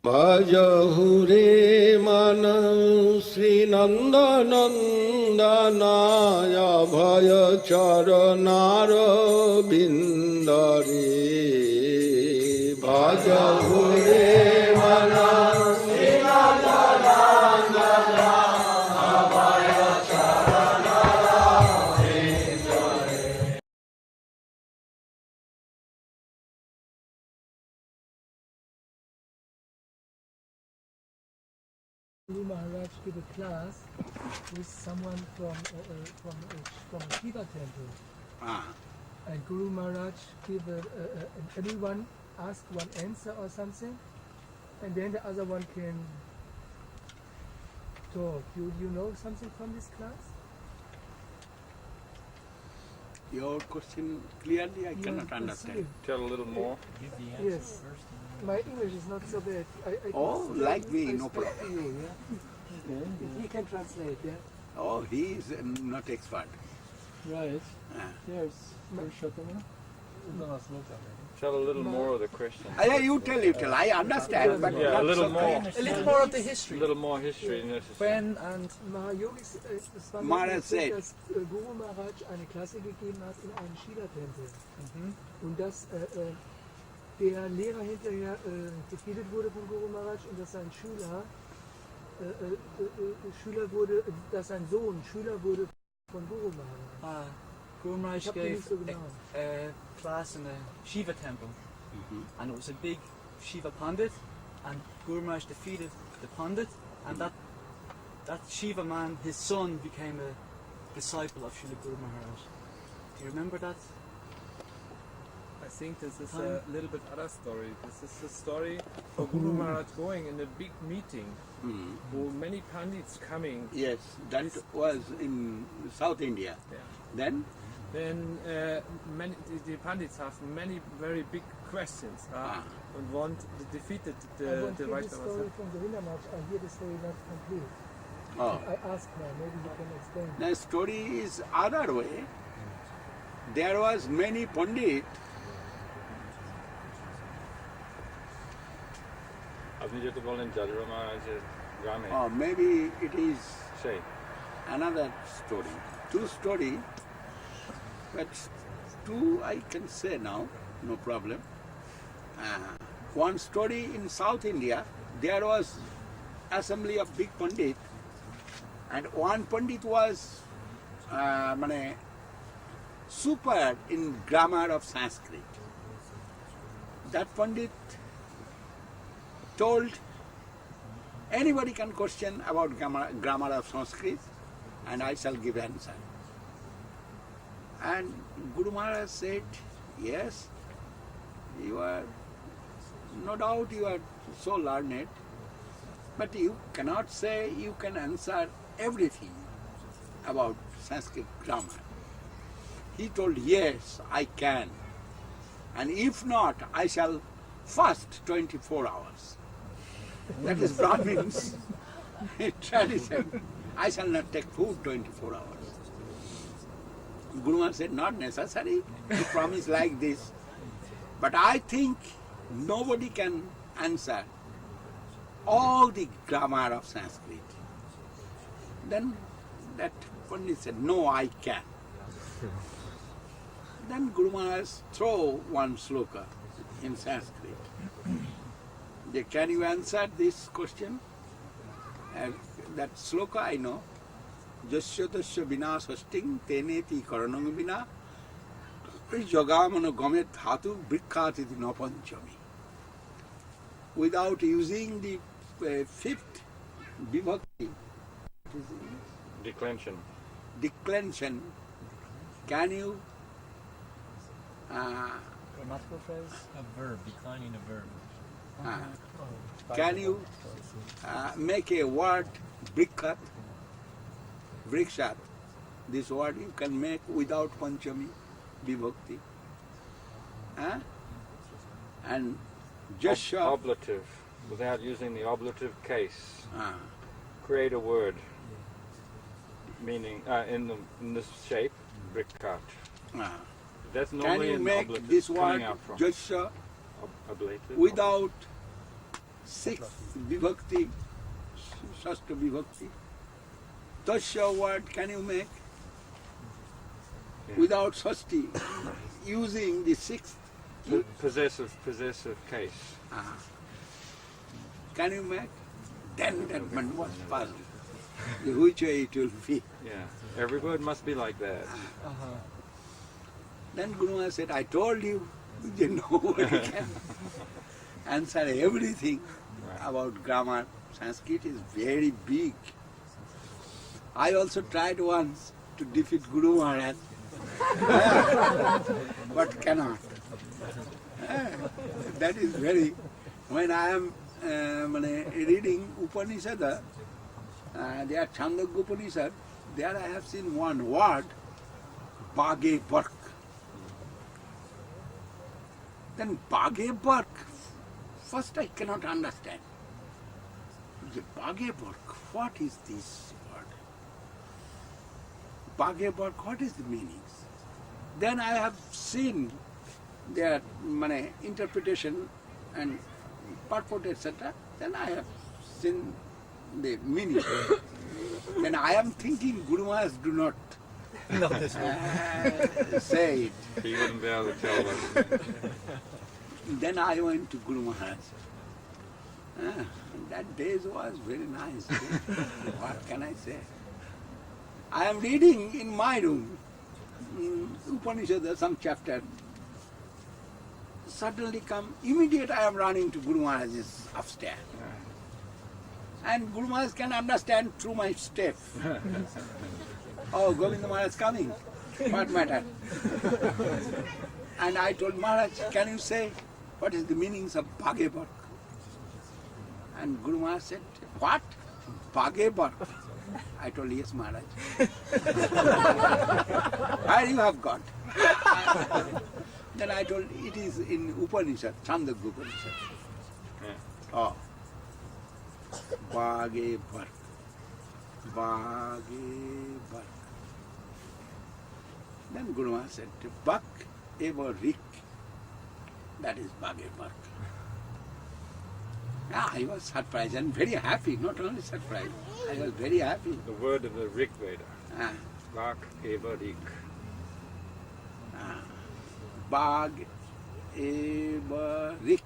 Bhajahure manam Sri Nanda Nandanaya Bhaya Charanara Bindare Bhajahure manam Sri Nanda Nandanaya Bhaya Charanara Bindare. Guru Maharaj give a class with someone from a Shiva temple. And Guru Maharaj give everyone ask one answer or something, and then the other one can talk. You know something from this class? Your question clearly I cannot understand. Tell a little more. Yes. My English is not so bad. Like me, no problem. You, yeah? He can translate, yeah? Oh, he is not expert. Right. Yes. Tell a little more of the question. You tell. I understand, but Yeah, not a little so more. clear. A little more of the history. A little more history necessary. When and Maharaj said, dass Guru Maharaj eine Klasse gegeben hat in einem Shiva-Tempel. Und dass der Lehrer hinterher getötet wurde von Guru Maharaj und dass sein dass sein Sohn Schüler wurde von Guru Maharaj. Guru Maharaj Ich gave nicht so genau. a class in a Shiva temple, and it was a big Shiva Pandit, and Guru Maharaj defeated the Pandit, and that Shiva man, his son, became a disciple of Srila Guru Maharaj. Do you remember that? I think this is a little bit other story. This is the story of Guru Maharaj going in a big meeting, who many pandits coming. Yes, that was in South India. Yeah. Then The pandits have many very big questions and want to defeat the I Vaishnavas. want to story from Govinda Maharaj. I hear the story not complete. I asked her, maybe you can explain. the story is other way. There was many pandit. আপনি যেহেতু বলেন জাদুরা মহারাজের গ্রামে Maybe it is সেই another story. Two story, but two I can say now, no problem. One story in South India, there was assembly of big pandit, and one pandit was super in grammar of Sanskrit. That pandit told anybody can question about grammar of Sanskrit, and I shall give answer. And Guru Maharaj said, yes, you are, no doubt you are so learned, but you cannot say you can answer everything about Sanskrit grammar. He told, yes, I can. And if not, I shall fast 24 hours. That is Brahmin's tradition. I shall not take food 24 hours. Guru Maharaj said, not necessary to promise like this. But I think nobody can answer all the grammar of Sanskrit. Then that Pandit said, no, I can. Then Guru Maharaj throw one sloka in Sanskrit. Can you answer this question? That sloka I know. Jasya tasya vinasasting teneti karanam vina jagamana gamet dhatu vrikkhatiti na panchami. Without using the fifth vibhakti, declension, can you Grammatical phrase? A verb, declining a verb. can you make a word vrikshat? Vrikshat. This word you can make without panchami vibhakti. And jasya. Oblative, without using the oblative case. Create a word meaning in this shape, vrikkat. That's normally can you an make oblative this coming word out from jasya ablative without sixth vibhakti, shashta vibhakti. Tasya word can you make without shashti, using the sixth? Possessive case. Can you make? Then that man was puzzled. Which way it will be? Yeah. Every word must be like that. Then Guru Maharaj said, I told you, nobody can answer everything about grammar. Sanskrit is very big. I also tried once to defeat Guru Maharaj, but cannot. That is very... When I am reading Upanishad, there Chandogya Upanishad, there I have seen one word, Bhage Bark. Then Bhage Bark, first I cannot understand. The Bhage Bark, what is this word? Bhage Bark, what is the meaning? Then I have seen their interpretation and purport, etc. Then I have seen the meaning. Then I am thinking Guru Maharaj do not say it. He wouldn't be able to tell us. Then I went to Guru Maharaj. That day was very nice. What can I say? I am reading in my room, Upanishad, some chapter. Suddenly come, immediate I am running to Guru Maharaj's upstairs. And Guru Maharaj can understand through my step. Oh, Govinda Maharaj is coming. What matter? And I told Maharaj, can you say what is the meanings of Bhage Bark? And Guru Maharaj said, what? Bhage Bark? I told, yes, Maharaj. Where you have got? Then I told, it is in Upanishad, Chandogya Upanishad. Oh. Bhage Bark. Bhage Bark. Then Guru Maharaj said, Bak eva rik. That is Bhage Bark. I was surprised and very happy, not only surprised, I was very happy. The word of the Rig Veda. Bak eva rik. Bhag eva rik.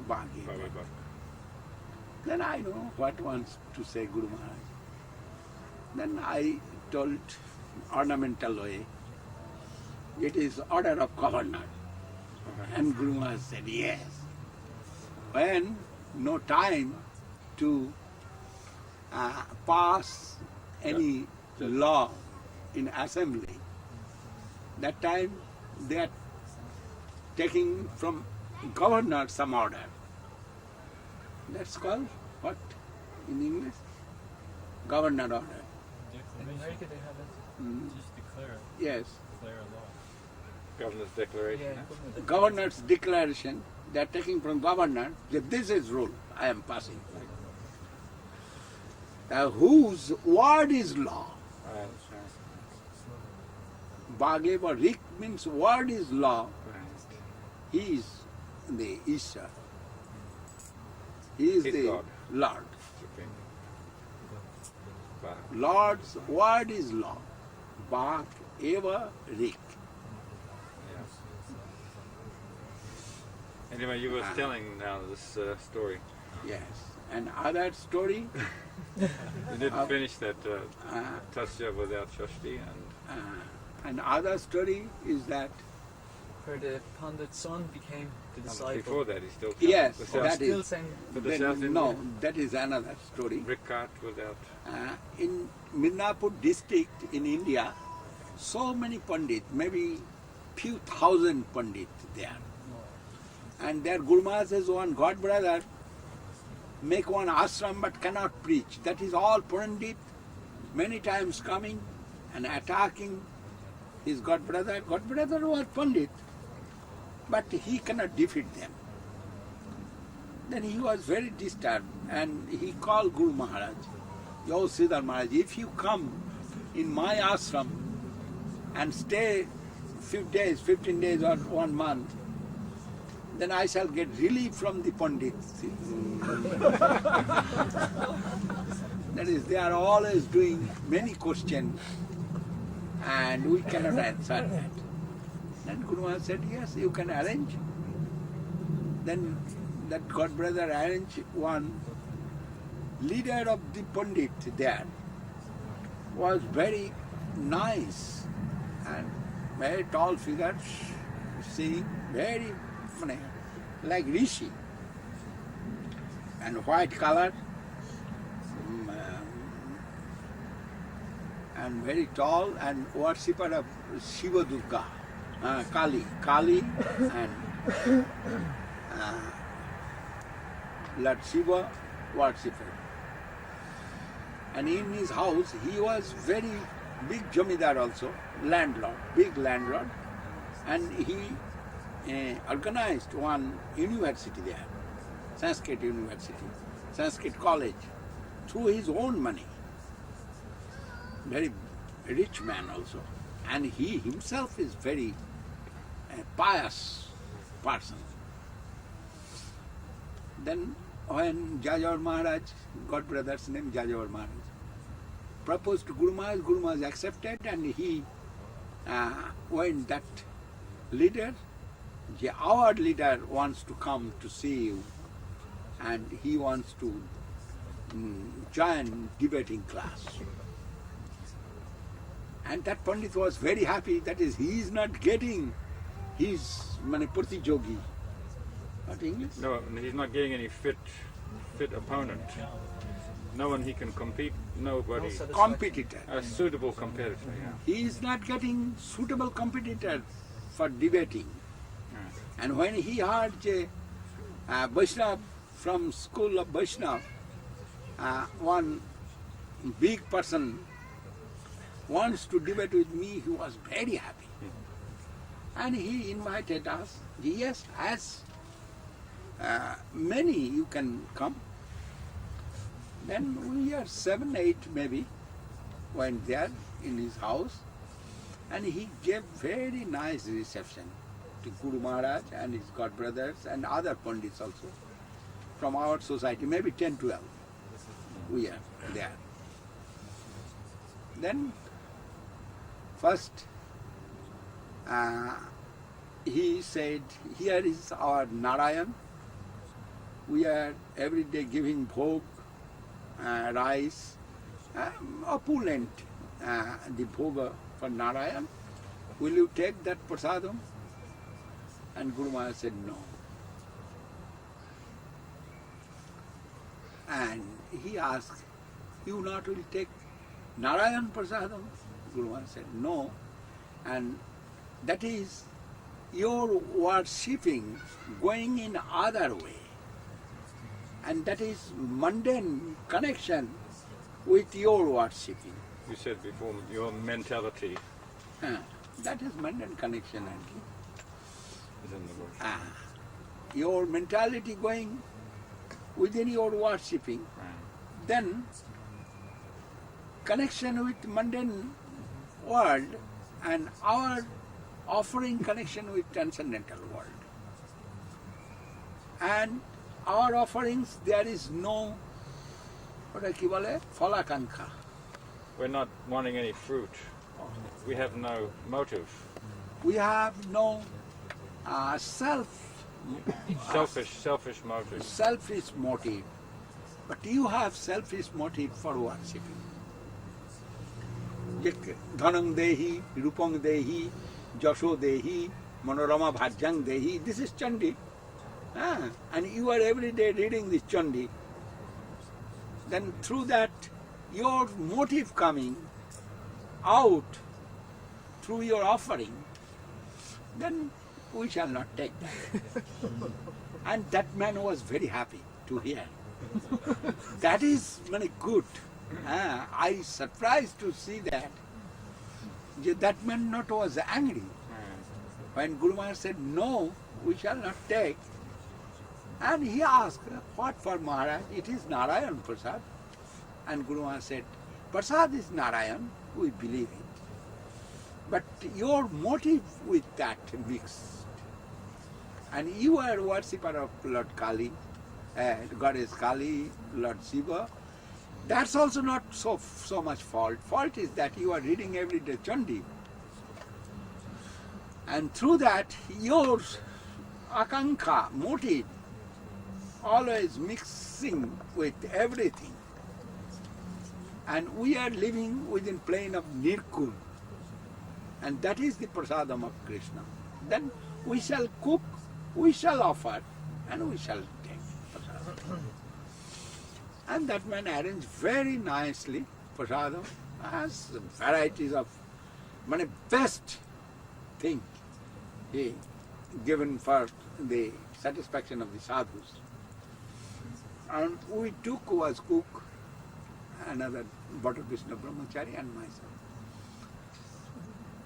Bhage Bark. Then I know what wants to say Guru Maharaj. Then I told ornamental way, it is order of governor. And Guru Maharaj said, yes. When no time to pass any law in assembly, that time they are taking from governor some order. That's called what in English? Governor order. In America they have it. Just declare a law. Governor's declaration. Yeah. Governor's declaration, they are taking from governor that this is rule I am passing. Whose word is law? Bhageva Rik means word is law. He is the Isha. He is the God. Lord. Supreme. Lord's word is law. Bhag eva Rik. Anyway, you were telling now this story. Yes. And other story, You didn't finish that Tasya without Shashti and other story is that Where the Pandit's son became the disciple. before that he still yes, the South, that Still is saying for the South no, Indian that is another story. Rikat without In Midnapur district in India, so many Pandit, maybe few thousand Pandit there. And their Guru Maharaj has one god brother, make one ashram but cannot preach. That is all Pandit, many times coming and attacking his god brother. God brother was Pandit, but he cannot defeat them. Then he was very disturbed and he called Guru Maharaj, Yo Sridhar Maharaj, if you come in my ashram and stay few days, 15 days or 1 month, then I shall get relief from the Pandits. That is, they are always doing many questions and we cannot answer that. Then Guru Maharaj said, yes, you can arrange. Then that God brother arranged one leader of the Pandit there. Was very nice and very tall figure, seeing very like Rishi, and white color, and very tall, and worshipper of Shiva Durga, Kali and Lord Shiva worshipper. And in his house, he was very big Jamidar also, landlord, big landlord. And he organized one university there, Sanskrit University, Sanskrit College, through his own money. Very rich man also. And he himself is very pious person. Then when Jajavar Maharaj, God brother's name Jajavar Maharaj, proposed to Guru Maharaj accepted, and he when that leader, our leader wants to come to see you and he wants to join debating class. And that Pandit was very happy, that is, he is not getting his Pratijogi. What English? No, he's not getting any fit opponent. No one he can compete, nobody. Competitor. A suitable competitor, yeah. He is not getting suitable competitor for debating. And when he heard Vaishnav from school of Vaishnav, one big person wants to debate with me, he was very happy. And he invited us. Yes, as many you can come. Then we are 7, 8 maybe went there in his house, and he gave very nice reception to Guru Maharaj and his god brothers and other Pandits also from our society, maybe 10, 12. We are there. Then first he said, here is our Narayan. We are every day giving bhog, rice, opulent, the bhoga for Narayan. Will you take that prasadam? And Guru Maharaj said no. And he asked, you not will take Narayan prasadam? Guru Maharaj said no. And that is your worshipping going in other way. And that is mundane connection with your worshipping. You said before, your mentality That is mundane connection. is in the word. Your mentality going within your worshipping, then connection with mundane world and our offering connection with transcendental world. And our offerings, there is no, falakankha. We're not wanting any fruit. We have no motive. We have no selfish motive. selfish motive. But you have selfish motive for worshipping. Dhanam dehi, rupam dehi, jasho dehi, manorama bhajjang dehi. This is Chandi. And you are every day reading this Chandi. Then through that, your motive coming out through your offering, then we shall not take that. And that man was very happy to hear. That is very good. I surprised to see that. That man not was angry. When Guru Maharaj said, no, we shall not take. And he asked, what for Maharaj? It is Narayan Prasad. And Guru Maharaj said, Prasad is Narayan, we believe it. But your motive with that mixed. and you are worshipper of Lord Kali, Goddess Kali, Lord Shiva, that's also not so much fault. Fault is that you are reading every day Chandi. And through that, your akankha, motive, always mixing with everything. And we are living within plane of Nirkul. And that is the prasadam of Krishna. Then we shall cook, we shall offer, and we shall take prasadam. And that man arranged very nicely prasadam, as varieties of best thing he given for the satisfaction of the sadhus. And we took was cook, another Bhatta Krishna Brahmachari and myself.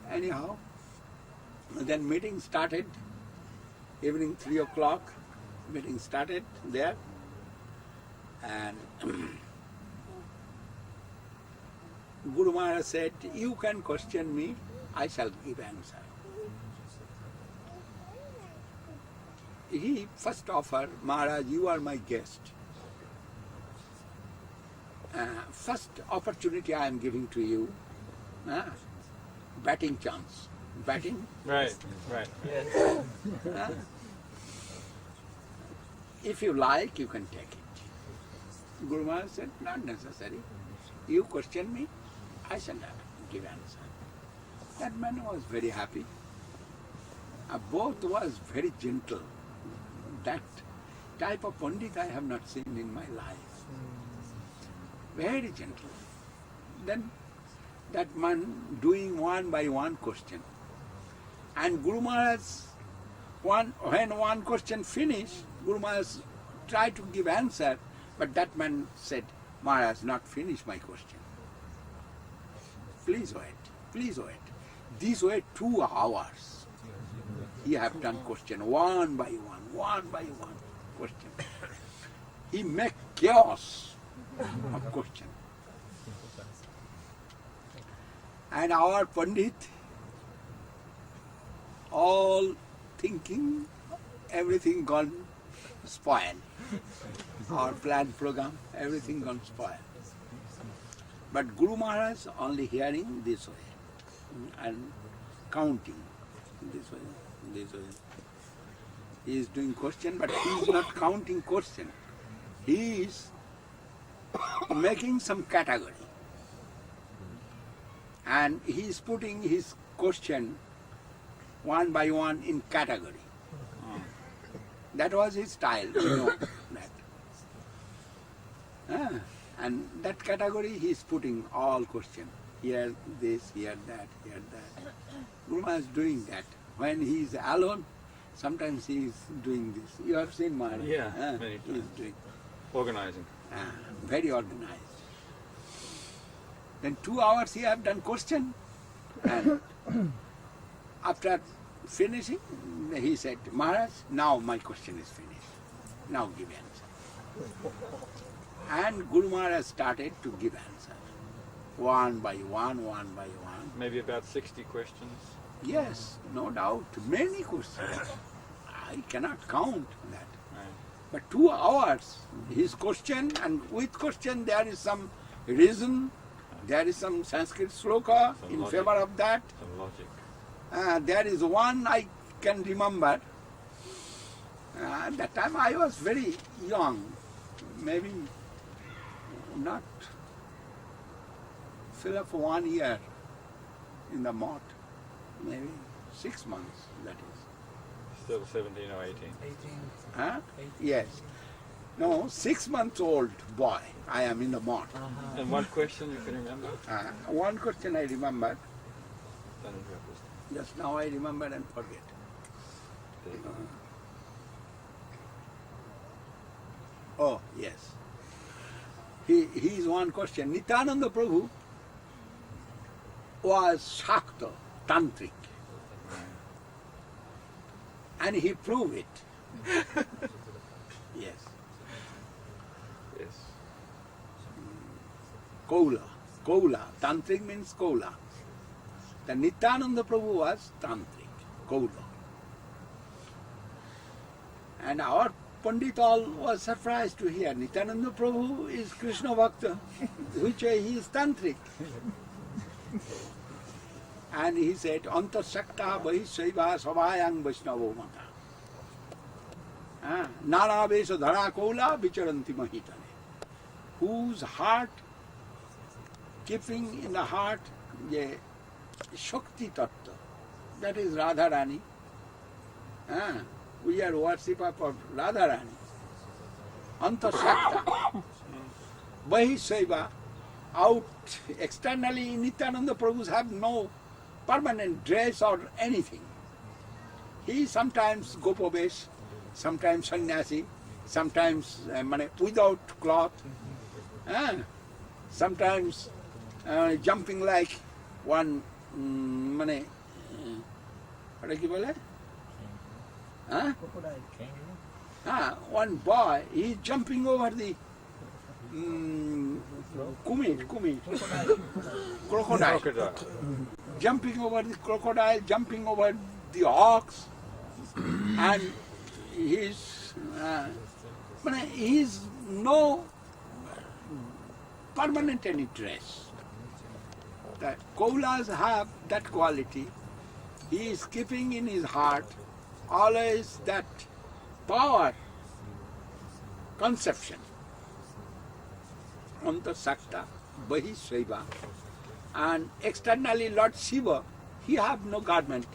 Anyhow, then meeting started, evening 3 o'clock, meeting started there, and Guru Maharaj said, you can question me, I shall give answer. He first offered, Maharaj, you are my guest. First opportunity I am giving to you, batting chance. Batting? Right. Yes. If you like, you can take it. Guru Maharaj said, not necessary. You question me, I shall give answer. That man was very happy. Both was very gentle. That type of Pandit I have not seen in my life. Very gentle. Then that man doing one by one question. And Guru Maharaj, when one question finished, Guru Maharaj tried to give answer, but that man said, Maharaj, not finish my question. Please wait, please wait. This way 2 hours. He have done question one by one question. He make chaos of question. And our Pandit, all thinking, everything gone spoiled. Our planned program, everything gone spoiled. But Guru Maharaj only hearing this way and counting this way, this way. He is doing question, but he is not counting question. He is making some category. And he is putting his question one by one in category. That was his style, you know that. And that category he is putting all question. Here this, here that, here that. Guru Maharaj is doing that. When he is alone, sometimes he is doing this. You have seen Maharaj? Yeah, many he is times. doing. Organizing. Very organized. Then 2 hours he have done question, and after finishing, he said, Maharaj, now my question is finished. Now give answer. And Guru Maharaj started to give answer. One by one. Maybe about 60 questions. Yes, no doubt. Many questions. I cannot count that. Right. But 2 hours, his question, and with question there is some reason, there is some Sanskrit sloka Some in logic. favor of that. Some logic. There is one I can remember. At that time I was very young, maybe not fill up 1 year in the mott, maybe 6 months, that is. Still 17 or 18. 18. Huh? 18. Yes. No, 6 months old boy, I am in the mott. And one question you can remember? One question I remember, Then it was- just now I remember and forget. Oh, yes. His one question. Nityananda Prabhu was Shakta, Tantric. And he proved it. Yes. Yes. Kaula. Tantric means Kaula. The Nityananda Prabhu was Tantric, Kaula. And our Pandit all was surprised to hear Nityananda Prabhu is Krishna Bhakta, which way he is Tantric. And he said, Antasakta Bahishaiva Savayang Vaishnavo Mata. Nana Vesa Dhara Kola Vicharanti Mahitane. Whose heart, keeping in the heart the Shakti Tattva, that is Radharani. We are worshippers of Radharani. Antasakta Bahishaiva. Out externally, Nityananda Prabhus have no permanent dress or anything. He sometimes gopavesh, sometimes sannyasi, sometimes without cloth, sometimes jumping like one, one boy, he is jumping over the crocodile. Jumping over the crocodile, jumping over the ox, and he's no permanent any dress. The Kaulas have that quality. He is keeping in his heart always that power, conception. Antasakta, Bahishaiva. And externally Lord Shiva, he have no garment.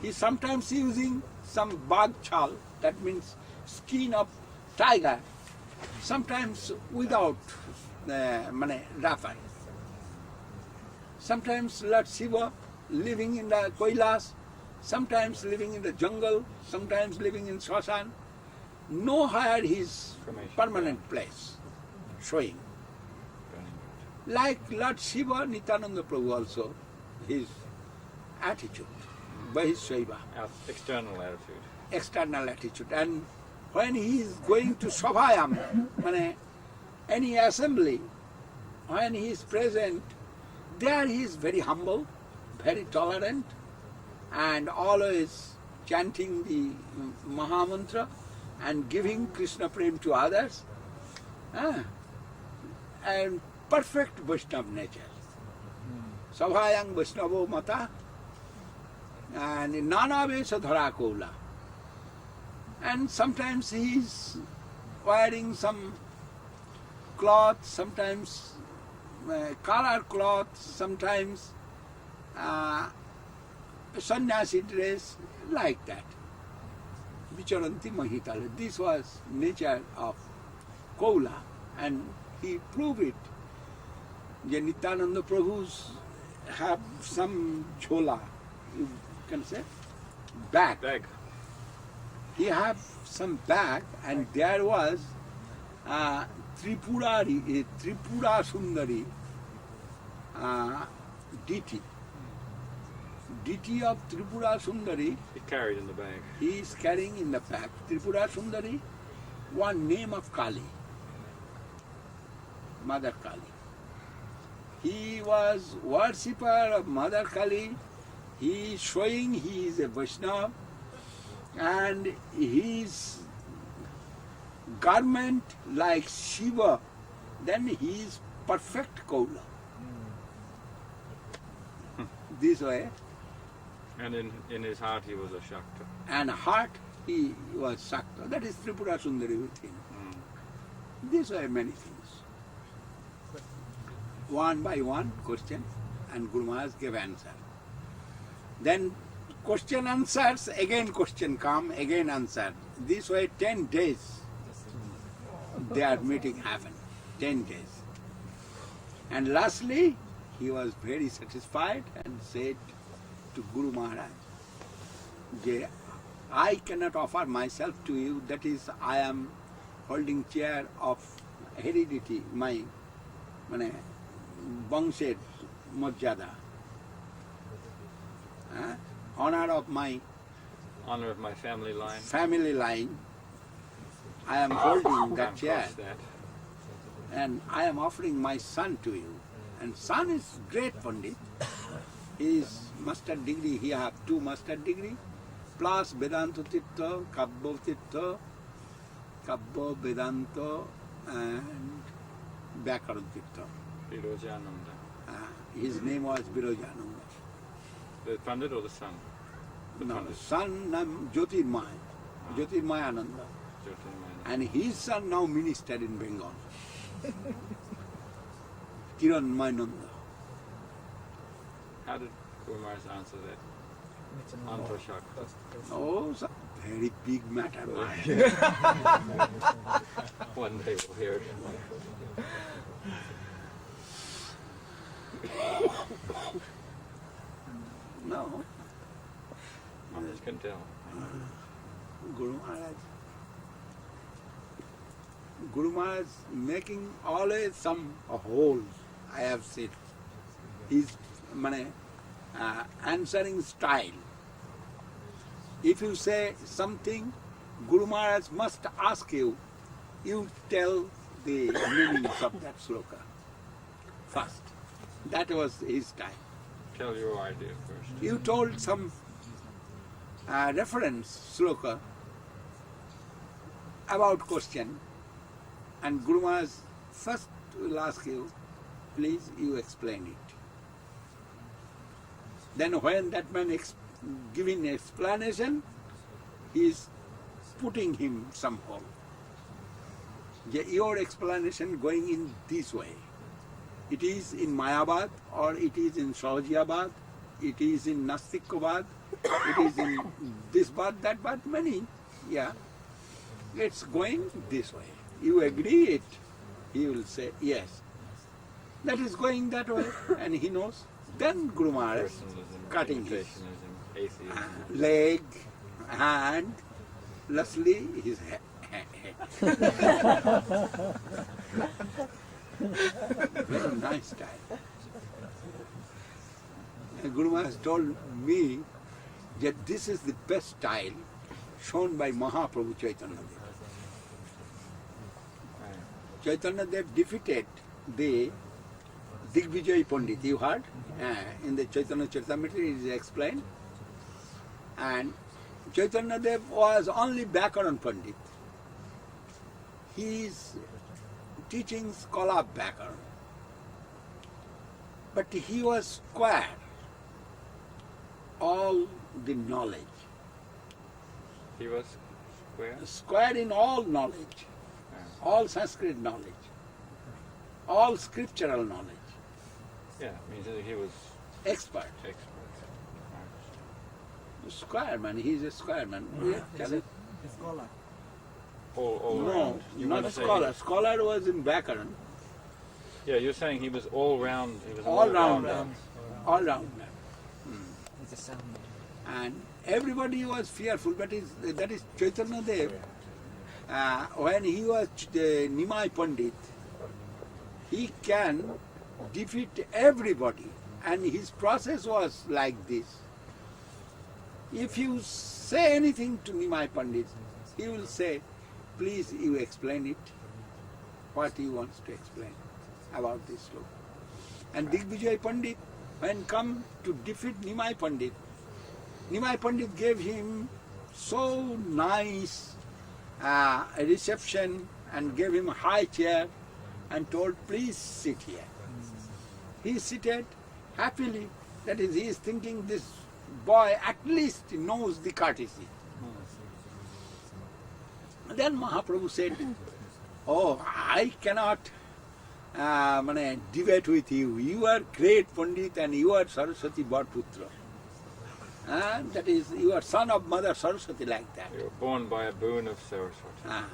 He sometimes using some bag chal, that means skin of tiger, sometimes without wrapper. Sometimes Lord Shiva living in the Kailas, sometimes living in the jungle, sometimes living in Shashan. Nowhere his permanent place showing. Like Lord Shiva, Nityananda Prabhu also, his attitude, Bahishaiva. External attitude. External attitude. And when he is going to Sabhayam, any assembly, when he is present, there he is very humble, very tolerant, and always chanting the Mahamantra and giving Krishna Prem to others. And perfect Vaishnava nature. Savayang Vaishnavo Mata and Nana Vesa Dhara Kola. And sometimes he is wearing some cloth, sometimes color cloth, sometimes sannyasi dress, like that. Vicharanti Mahitale. This was nature of Kola, and he proved it. Nityananda Prabhus have some chola, you can say, bag. He have some bag, and there was Tripura Sundari deity. Deity of Tripura Sundari. He carried in the bag. He is carrying in the bag. Tripura Sundari, one name of Kali, Mother Kali. He was worshipper of Mother Kali. He is showing he is a Vaishnava, and his garment like Shiva, then he is perfect Kaula. This way. And in his heart he was a Shakta. And heart he was Shakta. That is Tripura Sundari with him. These way many things. One by one question, and Guru Maharaj gave answer. Then question answers, again question come, again answer. This way 10 days their meeting happened. 10 days. And lastly, he was very satisfied and said to Guru Maharaj, I cannot offer myself to you, that is, I am holding chair of heredity, my Bangshed Majjada, honor of my family line. I am holding that Can't chair, cross that. and I am offering my son to you. And son is great Pandit. His master degree, he have 2 master degree, plus Vedanta Tirtha, Kabbya Tirtha, Kabbya Vedanta and Vyakaran Tirtha. Virojananda. His name was Virojananda. The Pandit or the son? The No, Pandit. son Jyotirmaya, Jyotirmaya Ananda. Jyotirmaya. And his son now ministered in Bengal. Kiran Mainanda. How did Guru Maharaj answer that? Antrashak. Oh, it's a very big matter, man. One day we'll hear it. No, Maharaj can tell. Guru Maharaj making always some holes, I have seen. His answering style. If you say something, Guru Maharaj must ask you, you tell the meanings of that sloka first. That was his style. Tell your idea first. You told some reference sloka about question, and Guru Maharaj first will ask you, please you explain it. Then when that man giving explanation, he is putting him some hole. Your explanation going in this way. It is in Mayabad, or it is in Sahajiabad, it is in Nastikabad, it is in this bad, that bad, many. Yeah. It's going this way. You agree it, he will say yes. That is going that way, and he knows. Then Guru Maharaj Personalism, cutting his imitationism, atheism. leg, hand, lastly his head. Very nice style. Guru Maharaj told me that this is the best style shown by Mahaprabhu Chaitanya Dev. Chaitanya Dev defeated the Digvijay Pandit, you heard? In the Chaitanya Charitamrita it is explained. And Chaitanya Dev was only Vyakaran Pandit. He is teaching scholar Vyakaran. But he was square all the knowledge. He was square? Square in all knowledge, all Sanskrit knowledge, all scriptural knowledge. Yeah, means that he was Expert. expert. Square man, he's a square man. Yeah, tell it. Scholar. All No, around. You not want a to say scholar. Scholar was in Vyakaran. Yeah, you're saying he was all round. He was All round. all-rounder. All round. He's a sound. And everybody was fearful, but that is Chaitanya Dev. When he was Nimai Pandit, he can defeat everybody, and his process was like this. If you say anything to Nimai Pandit, he will say, please you explain it, what he wants to explain about this sloka. And Digvijay Pandit, when come to defeat Nimai Pandit gave him so nice reception and gave him a high chair and told, please sit here. He seated happily. That is, he is thinking this boy at least knows the courtesy. Then Mahaprabhu said, oh, I cannot debate with you. You are great Pandit and you are Saraswati Bhatputra. That is, you are son of Mother Saraswati, like that. You were born by a boon of Saraswati.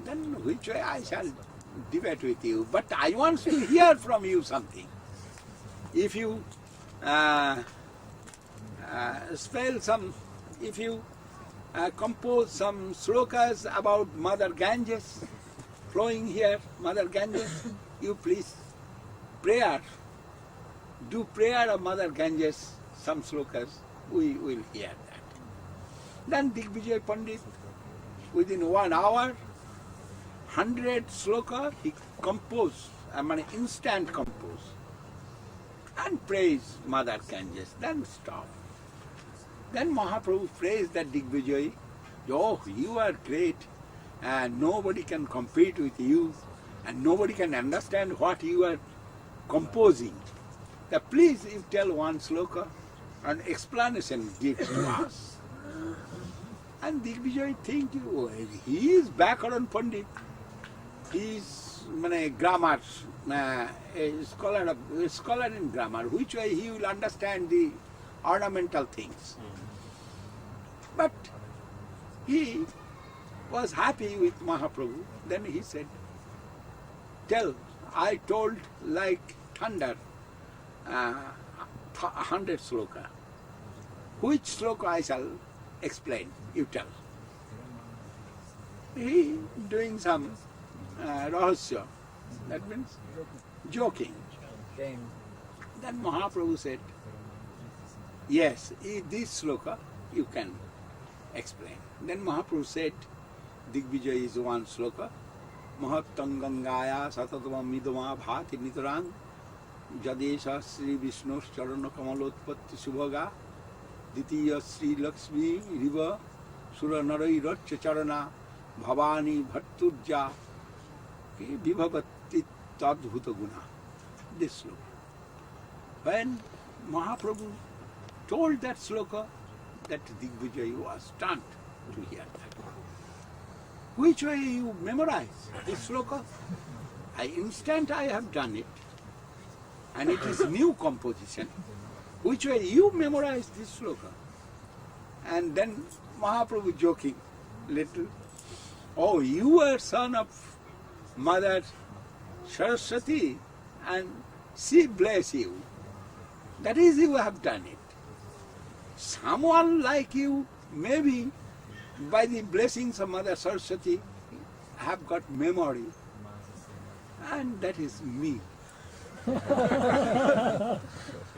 Then which way I shall debate with you? But I want to hear from you something. If you spell some, if you compose some slokas about Mother Ganges, flowing here, Mother Ganges, you please do prayer of Mother Ganges, some slokas, we will hear that. Then Digvijay Pandit, within 1 hour, 100 sloka he composed, instant compose, and praise Mother Ganges, then stop. Then Mahaprabhu praised that Digvijay. Oh, you are great, and nobody can compete with you, and nobody can understand what you are composing. Now, please, you tell one sloka, an explanation give to us. And Digvijay think he is Bhakaran Pandit. He is grammar, a scholar in grammar, which way he will understand the ornamental things. But he was happy with Mahaprabhu. Then he said, tell, I told like thunder, 100 sloka. Which sloka I shall explain? You tell. He doing some rahasya. That means joking. Game. Then Mahaprabhu said, yes, this sloka you can explain. Then Mahaprabhu said, Digvijay is one sloka. Mahattam Gangaya Satatvam Midama Bhati Nitarang Jadesha Sri Vishnu Charana Kamalotpatti Subhaga Ditiya Sri Lakshmi Riva Sura Narai Ratcha Charana Bhavani Bhatturja Vibhavati Tadbhuta Guna. This sloka. When Mahaprabhu told that sloka, that Digvijay was stunned to hear that. Which way you memorize this sloka? Instant I have done it, and it is new composition. Which way you memorize this sloka? And then Mahaprabhu joking little, oh, you are son of Mother Saraswati, and she bless you. That is, you have done it. Someone like you, maybe by the blessings of Mother Saraswati, have got memory, and that is me. You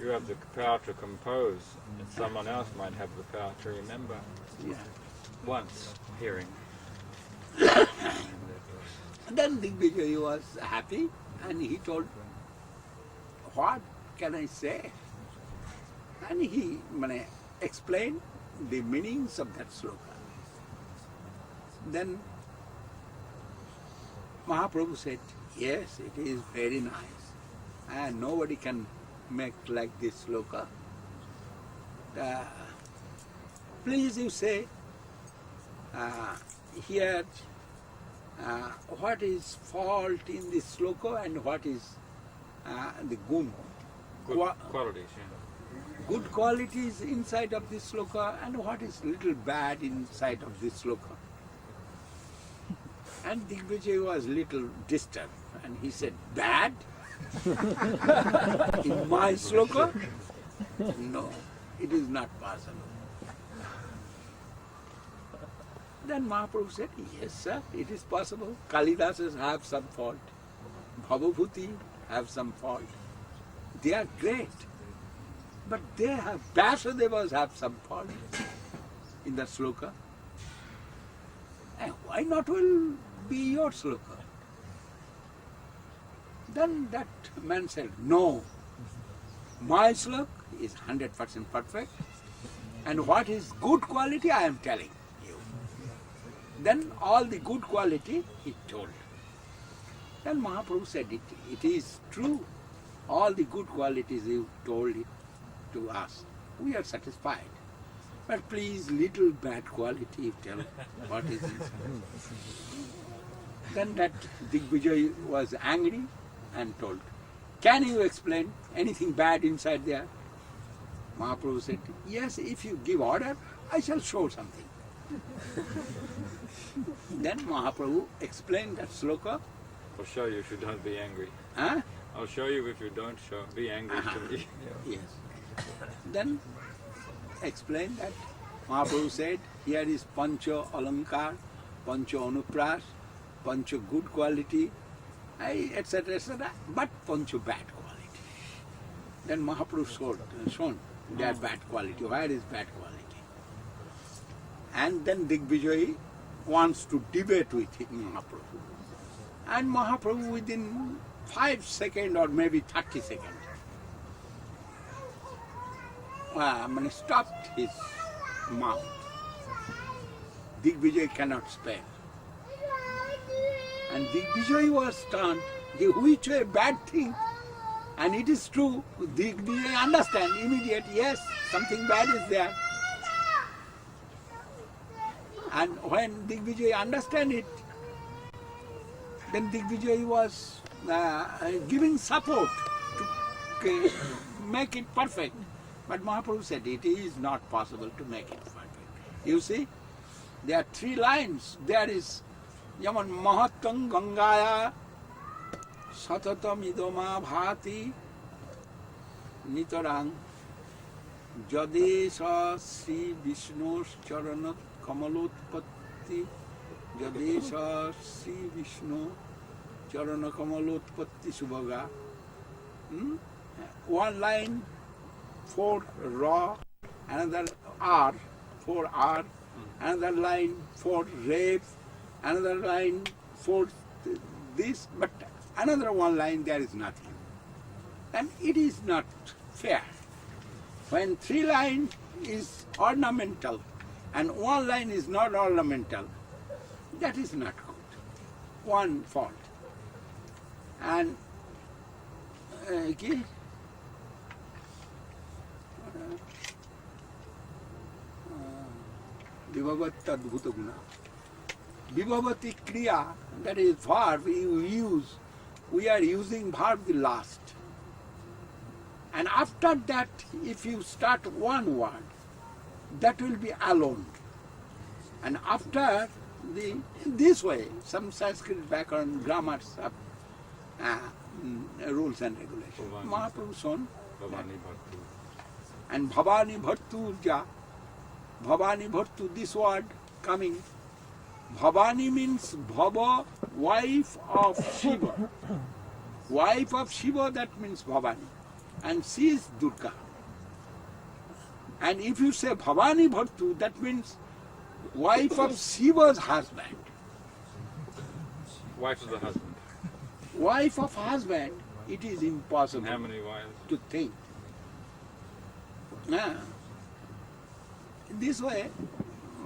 have the power to compose, and someone else might have the power to remember. Yeah. Once hearing. Then Digvijay was happy, and he told, what can I say? And he explained the meanings of that sloka. Then Mahaprabhu said, yes, it is very nice, and nobody can make like this sloka. Please, you say, here, what is fault in this sloka and what is the gun? Good qualities, yeah. Good qualities inside of this sloka and what is little bad inside of this sloka. And Digvijay was little disturbed and he said, bad? In my sloka? No, it is not possible. Then Mahaprabhu said, yes sir, it is possible. Kalidasas have some fault. Bhavabhuti have some fault. They are great. But they have, Vyasadevas have some fault in the sloka. And why not will be your sloka? Then that man said, no, my sloka is 100% perfect, and what is good quality I am telling you. Then all the good quality he told. Then Mahaprabhu said, it is true, all the good qualities you told it to us. We are satisfied. But please, little bad quality, you tell what is it. Then that Digvijay was angry and told, can you explain anything bad inside there? Mahaprabhu said, yes, if you give order, I shall show something. Then Mahaprabhu explained that sloka. I'll show you if you don't be angry. Huh? I'll show you if you don't be angry to me. Yes. Then explain that Mahaprabhu said, here is Pancha Alankar, Pancha Anupras, Pancha good quality, etc., etc., but Pancha bad quality. Then Mahaprabhu shown their bad quality. Where is bad quality? And then Digvijay wants to debate with Mahaprabhu. And Mahaprabhu within 5 seconds or maybe 30 seconds, stopped his mouth. Digvijay cannot spell. And Digvijay was stunned, which way bad thing. And it is true, Digvijay understand immediate, yes, something bad is there. And when Digvijay understand it, then Digvijay was giving support to make it perfect. But Mahaprabhu said it is not possible to make it perfect. You see, there are 3 lines. There is Yaman Mahatang Gangaya Satatam Idoma Bhati Nitarang Jadesha Sri Vishnu's Charanat Kamalotpatti Jadesha Sri Vishnu Charana Kamalotpatti Subhaga. One line 4 Ra, another R, 4 R, another line 4 Rev, another line 4 this, but another one line there is nothing. And it is not fair. When 3 line is ornamental and 1 line is not ornamental, that is not good. One fault. And Vibhavatadbhuta guna. Vibhavati kriya, that is verb we are using verb the last. And after that, if you start one word, that will be alone. And after this way, some Sanskrit background grammars have rules and regulations. Mahaprabhu son. And Bhavani Bhatturja. Bhavani Bhattu, this word coming. Bhavani means Bhava, wife of Shiva. Wife of Shiva, that means Bhavani. And she is Durga. And if you say Bhavani Bhattu, that means wife of Shiva's husband. Wife of the husband. Wife of husband, it is impossible. And how many wives? To think. This way,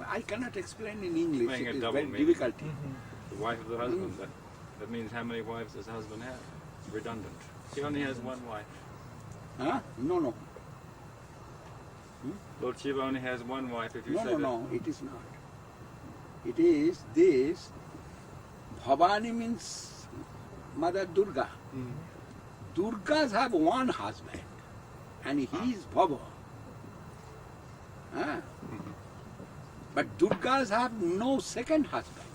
I cannot explain in English. Playing It a is double very meaning. difficult. The wife of the husband. That means how many wives does the husband have? Redundant. He only has one wife. Huh? No. Lord Shiva only has one wife if you say that. No, it is not. It is this. Bhavani means Mother Durga. Durgas have one husband, and he is Bhava. But Durgas have no second husband.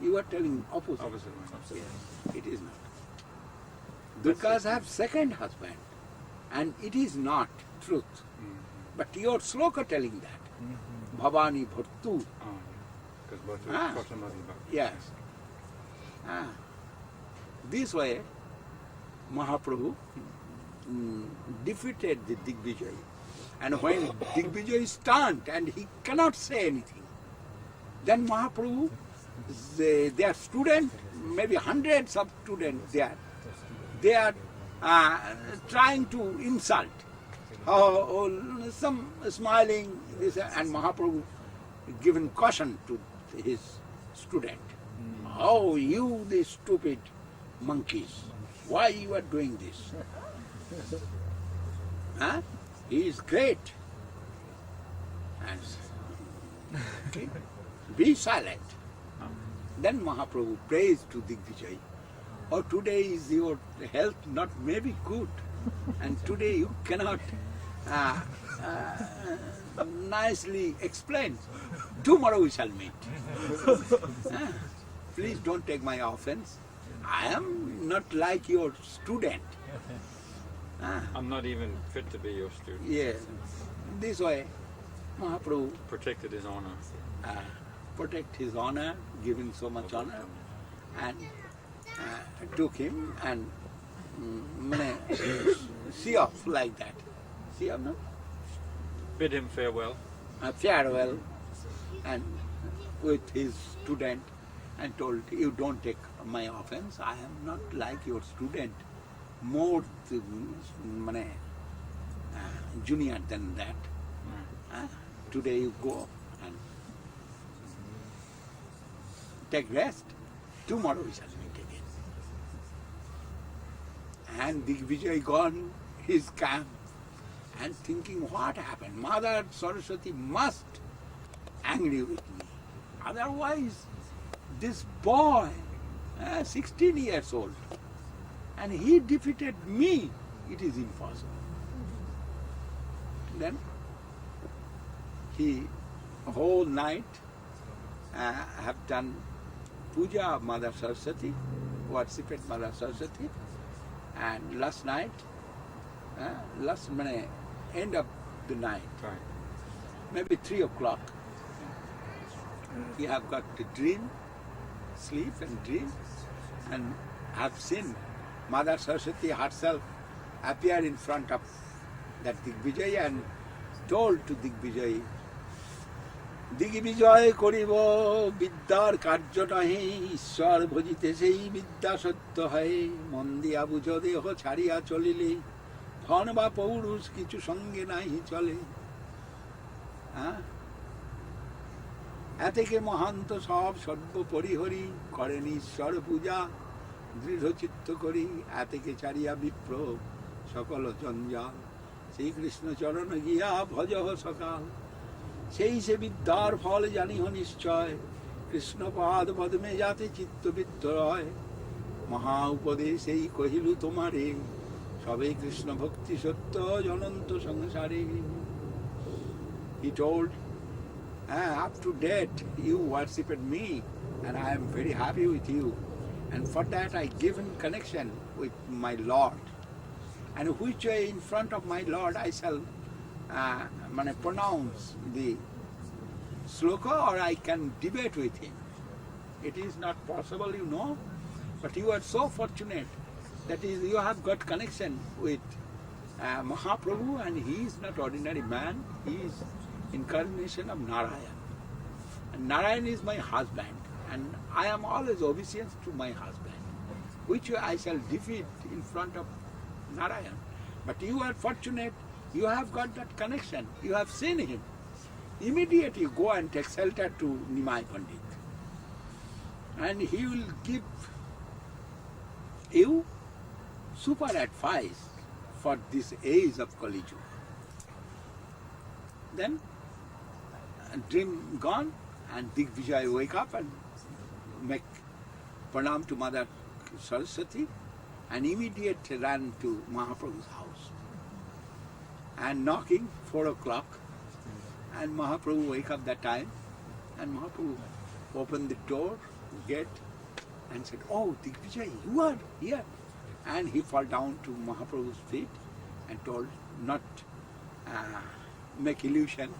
You are telling opposite. Opposite. Yes, it is not. Durgas have second husband, and it is not truth. But your sloka telling that. Bhavani Bhattu. Because Yes. This way, Mahaprabhu defeated the Digvijay. And when Digvijay is stunned and he cannot say anything, then Mahaprabhu, their student, maybe hundreds of students there, they are trying to insult. Some smiling, and Mahaprabhu given caution to his student. Oh, you, the stupid monkeys, why you are doing this? He is great. And be silent. Then Mahaprabhu prays to Digvijay. Oh, today is your health not maybe good, and today you cannot nicely explain. Tomorrow we shall meet. Please don't take my offense. I am not like your student. I'm not even fit to be your student. Yes. This way, Mahaprabhu Protected his honor. protect his honor, give him so much honor, and took him and see off like that. See off, no? Bid him farewell. Farewell, and with his student, and told, you don't take my offense, I am not like your student, more junior than that. Today you go and take rest. Tomorrow we shall meet again. And Digvijay gone his camp and thinking, what happened? Mother Saraswati must angry with me. Otherwise, this boy, 16 years old, and he defeated me. It is impossible. Then he whole night have done puja of Mother Saraswati, worshipped Mother Saraswati, and last night, end of the night, maybe 3 o'clock, he have got a dream, sleep and dream, and have seen Mother Saraswati herself appear in front of that Digvijay and told to Digvijay, Digvijay koribo biddar karjotahi ishwar bhojite sei bidya satya hai mondiya bujo deho chhariya cholile ধন বা পৌরুষ কিছু সঙ্গে নাহি চলে এতেকে মহান্ত সব সর্বপরিহরি করেন ঈশ্বর পূজা দৃঢ় চিত্ত করি এতেকে চারিয়া বিপ্র সকল জঞ্জাল শ্রীকৃষ্ণ চরণ গিয়া ভজহ সকাল সেই সে বিদ্যার ফল জানিহ নিশ্চয় কৃষ্ণপাদ পদ্মে যাতে চিত্তবিত্ত রয় মহা উপদেশ এই কহিলু তোমারে সবে কৃষ্ণ ভক্তি সত্য জনন্ত সংসারে. He told, up to date you worshipped me and I am very happy with you, and for that I given connection with my Lord, and which way in front of my Lord I shall pronounce the sloka or I can debate with him. It is not possible, you know, but you are so fortunate that is you have got connection with Mahaprabhu, and he is not ordinary man, he is incarnation of Narayan. And Narayan is my husband, and I am always obedient to my husband, which I shall defeat in front of Narayan. But you are fortunate, you have got that connection, you have seen him. Immediately go and take shelter to Nimai Pandit, and he will give you super advice for this age of Kali Yuga. Then dream gone, and Digvijay wake up and make pranam to Mother Saraswati, and immediately ran to Mahaprabhu's house and knocking 4 o'clock, and Mahaprabhu wake up that time, and Mahaprabhu opened the door, gate, and said, "Oh, Digvijay, you are here." And he fall down to Mahaprabhu's feet and told, not make illusion.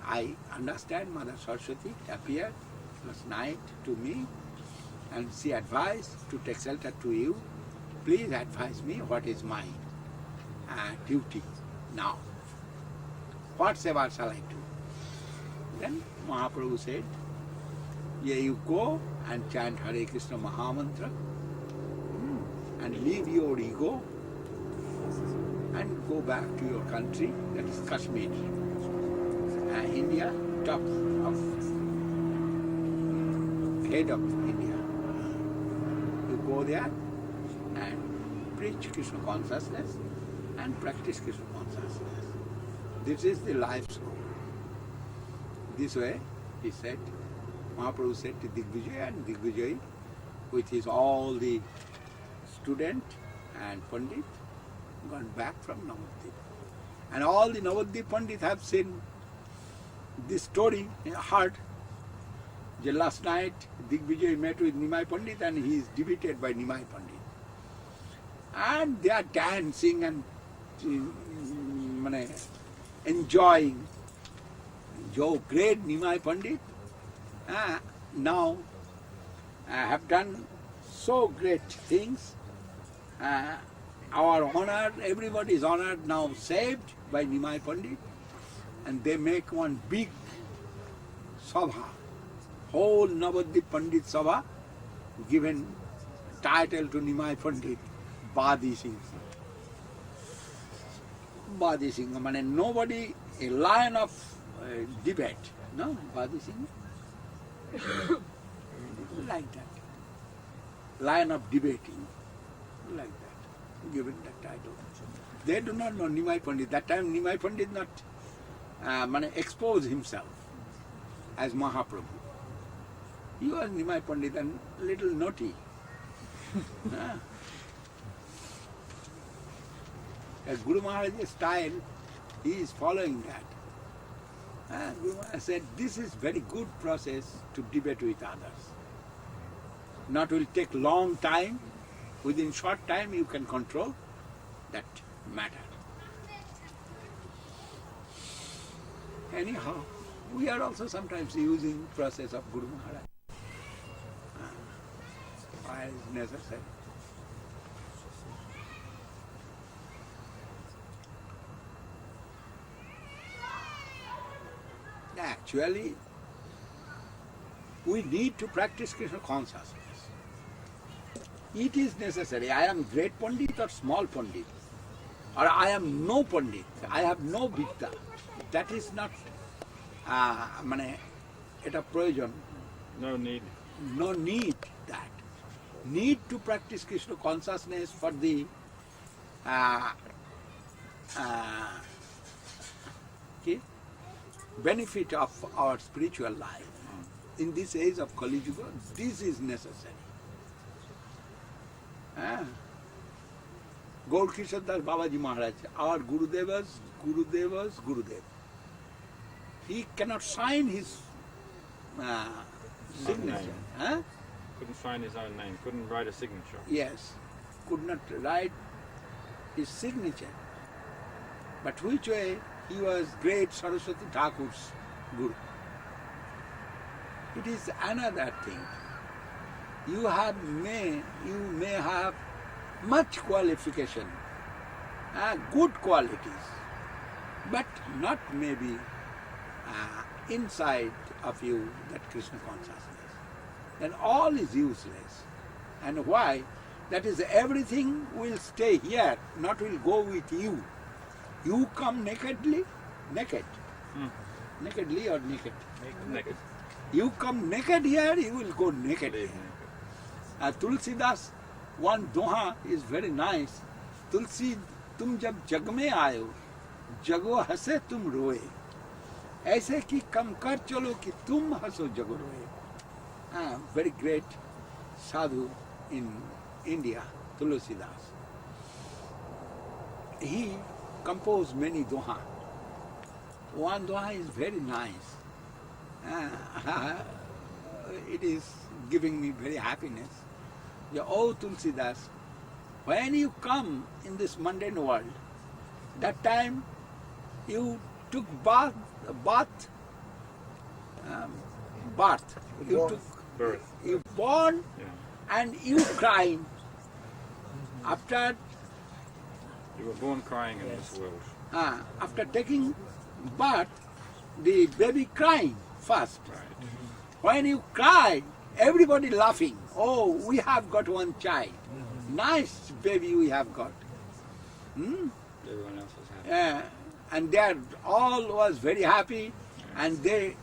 I understand Mother Saraswati appeared last night to me and she advised to take shelter to you. Please advise me what is my duty now. Whatsoever shall I do? Then Mahaprabhu said, yeah, you go and chant Hare Krishna Mahamantra, and leave your ego and go back to your country, that is Kashmir, India, top of head of India. You go there and preach Krishna consciousness and practice Krishna consciousness. This is the life's goal. This way, he said, Mahaprabhu said to Digvijay, and Digvijay, with his all the student and Pandit, gone back from Navadvip. And all the Navadvip Pandit have seen this story, heard. Last night, Digvijay met with Nimai Pandit and he is defeated by Nimai Pandit. And they are dancing and enjoying. Jo great Nimai Pandit now have done so great things. Our honor, everybody is honored now, saved by Nimai Pandit, and they make one big sabha, whole Navadvip Pandit sabha, given title to Nimai Pandit, Badi Singh. Badi Singh, nobody a lion of debate. No, Bhakti Singh? Like that. Lion of debating. Like that. Given that title. They do not know Nimai Pandit. That time Nimai Pandit not expose himself as Mahaprabhu. He was Nimai Pandit and little naughty. As Guru Maharaja's style, he is following that. Guru Maharaj said, this is very good process to debate with others. Not will take long time. Within short time you can control that matter. Anyhow, we are also sometimes using process of Guru Maharaj. Why is necessary? Actually, we need to practice Krishna consciousness. It is necessary. I am great Pandit or small Pandit, or I am no Pandit, I have no Vidya. That is not এটা প্রয়োজন. No need. No need that. Need to practice Krishna consciousness for the benefit of our spiritual life. In this age of Kali Yuga, this is necessary. Gaur Kishore Das Babaji Maharaj, our Gurudeva's Gurudev. He cannot sign his signature. Couldn't sign his own name, couldn't write a signature. Yes, could not write his signature. But which way he was great Saraswati Thakur's Guru. It is another thing. You may have much qualification, good qualities, but not maybe inside of you that Krishna consciousness. Then all is useless. And why? That is, everything will stay here, not will go with you. You come nakedly, nakedly or naked? Naked. You come naked here, you will go naked here. Tulsidas, one doha is very nice. Tulsi, tum jab jag mein aayo, jago hase tum roe. ऐसे कि कम कर चलो कि तुम हंसो जगो रोए. Very great sadhu in India, Tulsidas. He composed many doha. One doha is very nice. It is giving me very happiness. Oh Tulsidas, when you come in this mundane world, that time you took bath. You took Birth. You born, Yeah. and you crying. After You were born crying in this world. after taking birth, the baby crying first. Right. When you cry, everybody laughing. Oh, we have got one child. Nice baby we have got. Everyone else was happy. And they all was very happy, and they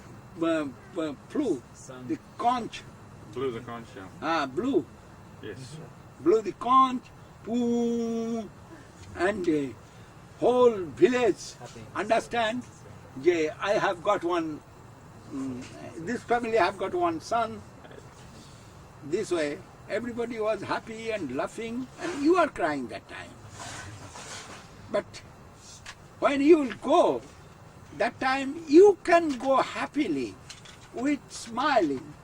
flew the conch. Blew the conch down. Blew Yes. the conch, poo, and the whole village understand. Yeah, I have got one. This family have got one son. This way, everybody was happy and laughing, and you are crying that time. But when you will go, that time you can go happily with smiling,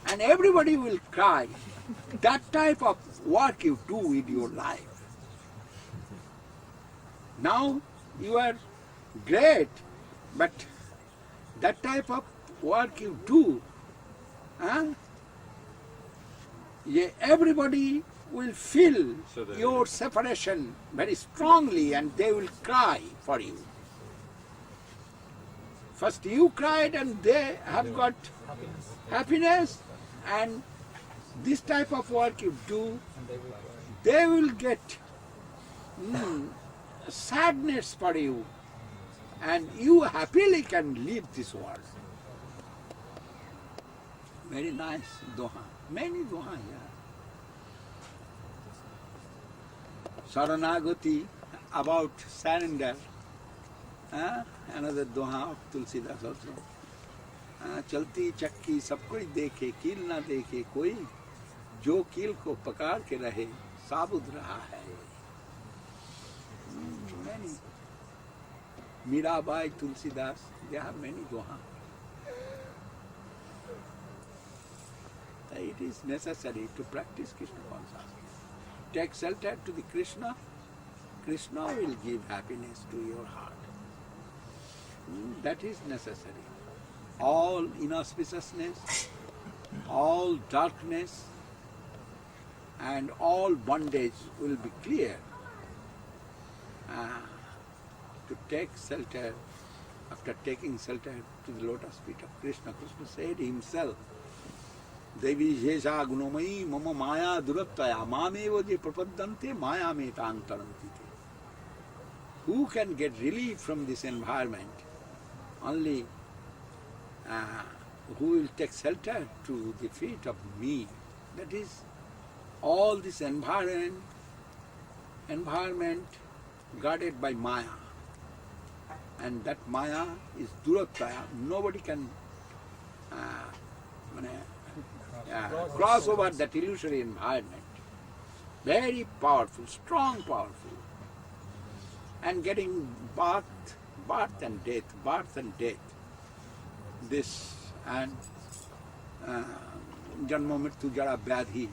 and everybody will cry. That type of work you do with your life. Now you are great, but that type of work you do, everybody will feel your separation very strongly, and they will cry for you. First you cried, and they have got happiness, and this type of work you do, they will get sadness for you. and you happily can leave this world. Very nice doha. Many doha here. Saranagati, about surrender. Another doha of Tulsidas also. चलती चक्की सब कोई देखे, कील ना देखे कोई, जो कील को पकड़ के रहे साबुत रहा है. Many. Mirabai, Tulsidas, they have many doha. It is necessary to practice Krishna consciousness. Take shelter to the Krishna. Krishna will give happiness to your heart. That is necessary. All inauspiciousness, all darkness, and all bondage will be clear. To take shelter, after taking shelter to the lotus feet of Krishna, Krishna said himself, Devi Jesha Gunomai Mama Maya Durattaya Mamevo Je Prapaddante Maya Metang Tarantite. Who can get relief from this environment? Only who will take shelter to the feet of me. That is, all this environment guarded by Maya. And that Maya is Durattaya. Nobody can cross over that illusory environment. Very powerful, strong, powerful. And getting birth and death. This and Janma Mrityu Jara Vyadhi,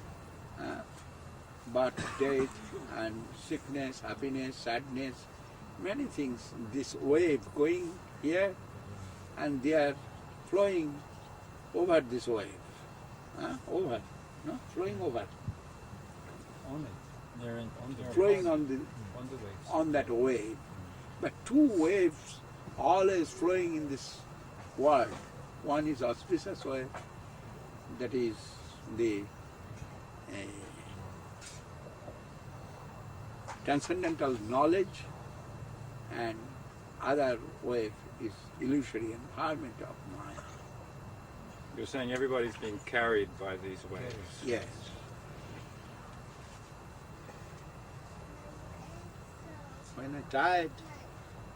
birth, death, and sickness, happiness, sadness, many things. This wave going here and they are flowing over this wave. Flowing over. On it. They're on their Flowing on the waves. on that wave. But two waves always flowing in this world. One is auspicious wave, that is the transcendental knowledge, and other wave is illusory environment of Maya. You're saying everybody's being carried by these waves. Yes. When I tried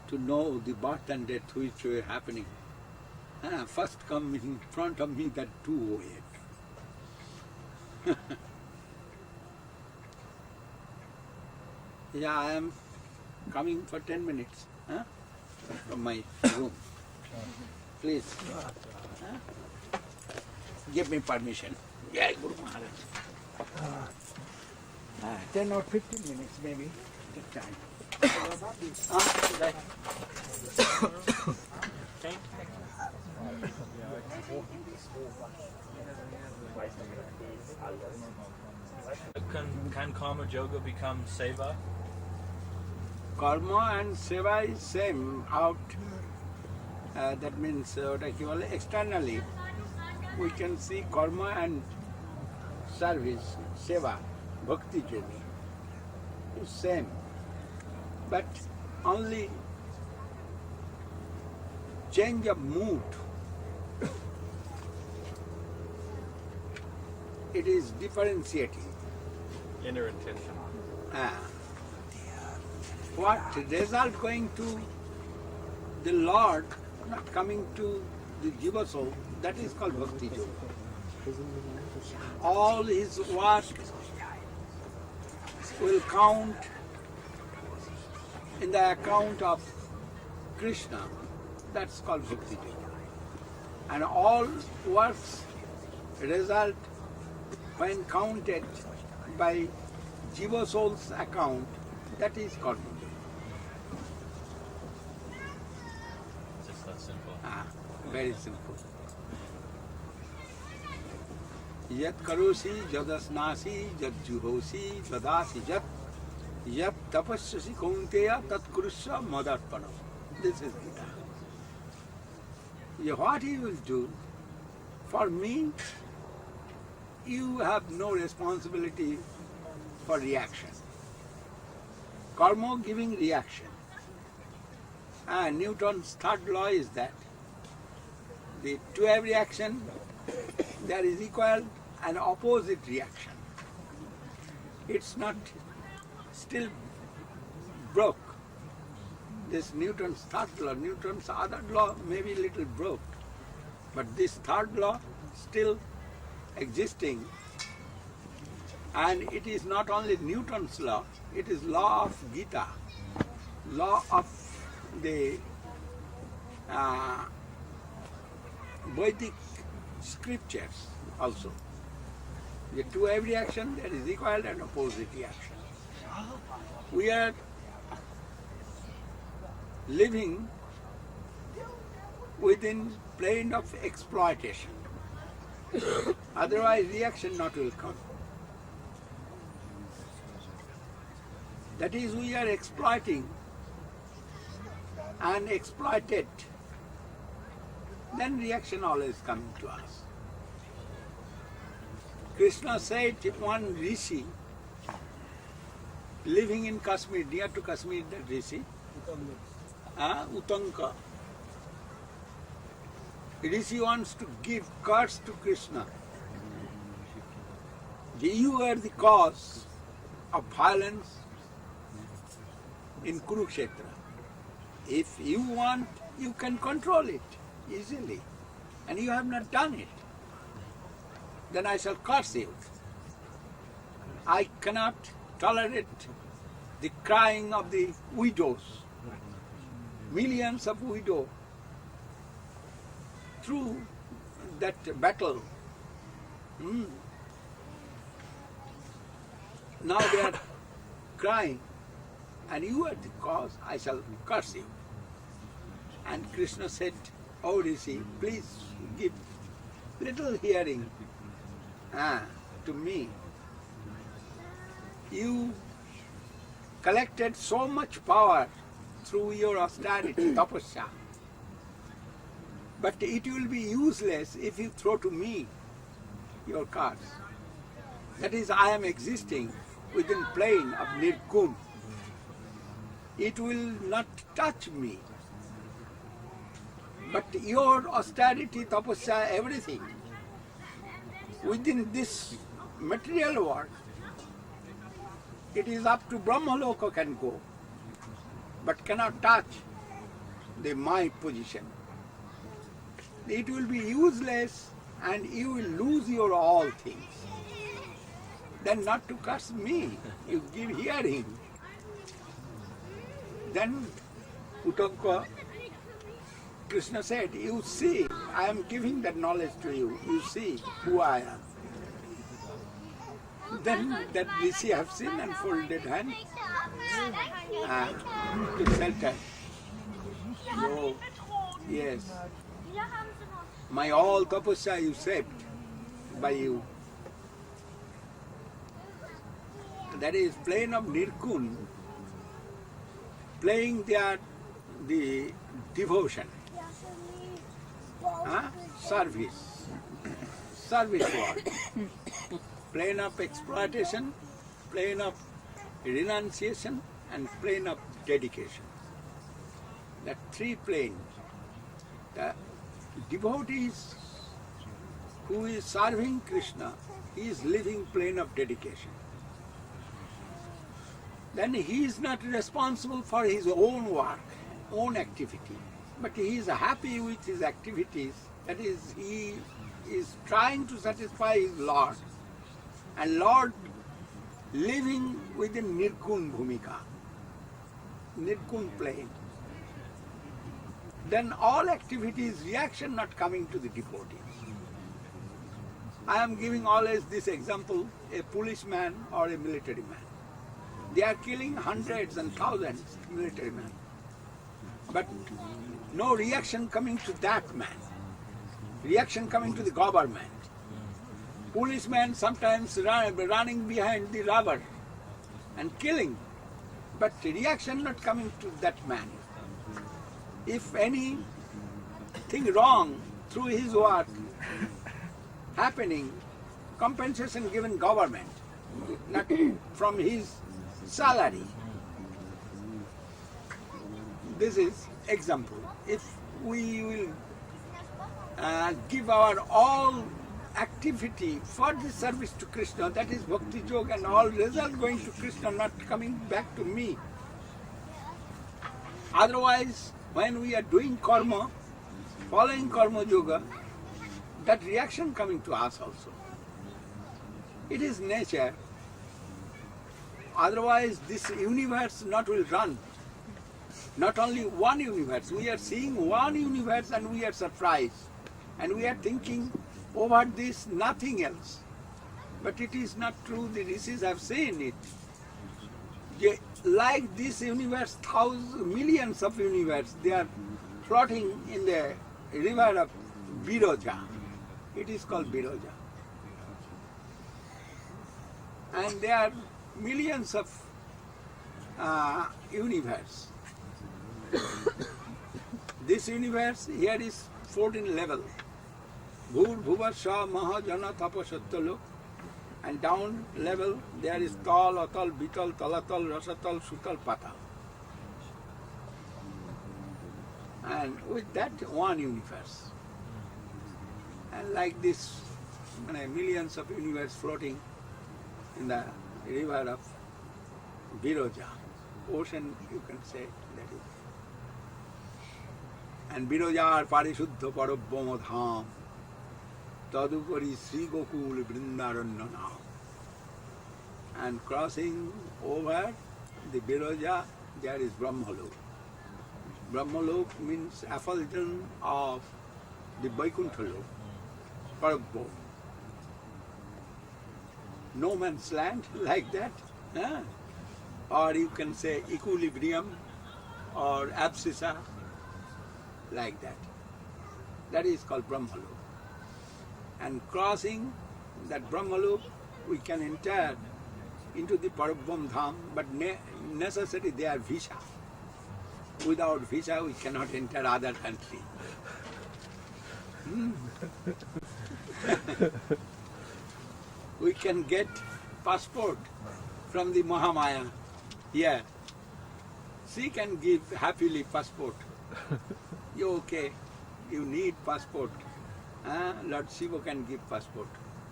to know the birth and death which were happening, first come in front of me that two waves. Yeah, I am coming for 10 minutes from my room. Please, give me permission. Yeah, Guru Maharaj. 10 or 15 minutes maybe, take time. Can karma yoga become seva? Karma and seva is same out. That means externally we can see karma and service, seva, bhakti journey is same. But only change of mood. It is differentiating. Inner intention. What result going to the Lord, not coming to the Jiva soul, that is called Bhakti Yoga. All his work will count in the account of Krishna, that's called Bhakti Yoga. And all works result when counted by Jiva soul's account, that is called Bhakti. Just that simple. Very simple. Yat karosi, jadasnasi, jad juhosi, jadasi jat, yat tapasyasi kaunteya, tat kurusya madarpanam. This is Gita. What you will do, for me, you have no responsibility for reaction. Karma giving reaction. Newton's third law is that to every action there is equal and opposite reaction. It's not still broke. This Newton's third law, Newton's other law may be little broke, but this third law still existing. And it is not only Newton's law, it is law of Gita, law of the Vedic scriptures also. To every action there is equal and opposite reaction. We are living within plane of exploitation. Otherwise reaction not will come. That is, we are exploiting and exploited. Then reaction always coming to us. Krishna said one rishi living in Kashmir, near to Kashmir, that rishi, Utanka. Rishi wants to give curse to Krishna. You are the cause of violence in Kurukshetra. If you want, you can control it easily, and you have not done it. Then I shall curse you. I cannot tolerate the crying of the widows, millions of widows, through that battle. Now they are crying, and you are the cause, I shall curse you. And Krishna said, "Oh Rishi, please give little hearing to me. You collected so much power through your austerity, tapasya, but it will be useless if you throw to me your curse. That is, I am existing within plane of Nirgun. It will not touch me. But your austerity, tapasya, everything, within this material world, it is up to Brahmaloka can go, but cannot touch my position. It will be useless and you will lose your all things. Then not to curse me, you give hearing. Then Utanka, Krishna said, you see, I am giving that knowledge to you. You see who I am. Then that Rishi have seen and folded hands to shelter. Oh, yes. My all tapasya you saved by you. That is plane of Nirgun, playing there the devotion, service work, plane of exploitation, plane of renunciation, and plane of dedication. That three planes. The devotees who is serving Krishna, he is living plane of dedication. Then he is not responsible for his own work, own activity, but he is happy with his activities. That is, he is trying to satisfy his Lord, and Lord living within Nirgun Bhumika, Nirgun plane. Then all activities, reaction not coming to the devotees. I am giving always this example, a policeman or a military man. They are killing hundreds and thousands military men. But no reaction coming to that man. Reaction coming to the government. Policemen sometimes running behind the robber and killing, but reaction not coming to that man. If anything wrong through his work happening, compensation given government, not from his salary. This is example, if we will give our all activity for the service to Krishna, that is Bhakti Yoga, and all result going to Krishna, not coming back to me. Otherwise, when we are doing karma, following karma yoga, that reaction coming to us also. It is nature. Otherwise, this universe not will run. Not only one universe, we are seeing one universe and we are surprised. And we are thinking over this nothing else. But it is not true, the rishis have seen it. Like this universe, millions of universe, they are floating in the river of Viroja. It is called Viroja. And there are millions of universe. This universe here is 14 level. Bhur Bhuva Sha Maha Jana Tapa Sattalo. And down level there is Tal, Atal, Bital, Talatal, Rasatal, Sutal, Patal. And with that one universe. And like this, millions of universe floating in the river of Viroja. Ocean, you can say, that is. And Virojar Parishuddha Parabhama Dham. Tadupari Sri Gokul Vrindaranya Nam. And crossing over the Viroja, there is Brahmalok. Brahmalok means effulgence of the Vaikuntha Lok, Parabhama. No man's land like that. Or you can say equilibrium or abscissa, like that. That is called Brahmalok. And crossing that Brahmalok, we can enter into the Parabham Dham, but necessary they are visa. Without visa, we cannot enter other country. We can get passport from the Mahamaya here. She can give happily passport. You okay? You need passport. Lord Shiva can give passport.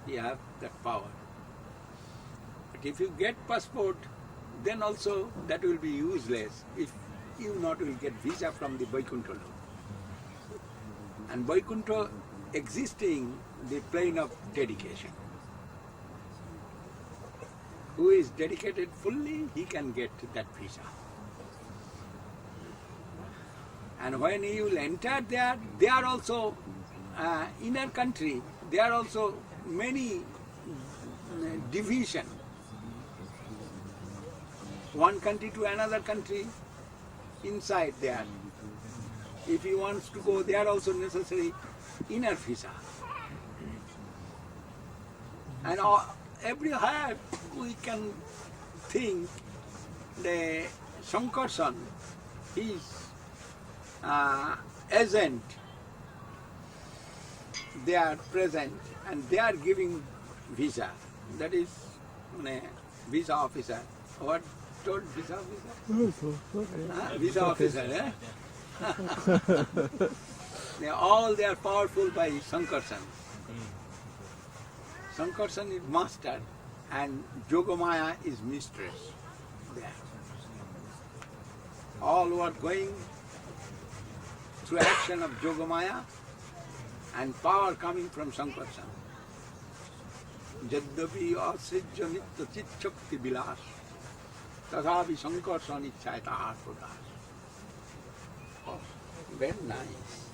He have that power. But if you get passport, then also that will be useless if you not will get visa from the Vaikuntha Lok. And Vaikuntha existing the plane of dedication. Who is dedicated fully, he can get that visa. And when you will enter there, they are also inner country, there are also many division. One country to another country, inside there. If he wants to go, there also necessary inner visa. And everywhere we can think the Sankarsan, his agent, they are present and they are giving visa. That is visa officer. What told visa officer? Visa officer, they are powerful by Sankarsan. Sankarsan is master and Yogamaya is mistress there. All were going through action of Yogamaya and power coming from Sankarsan. Jaddapi asrijya nitya chit shakti vilas tathapi Sankarsan ichchayata pradas. Oh, very nice.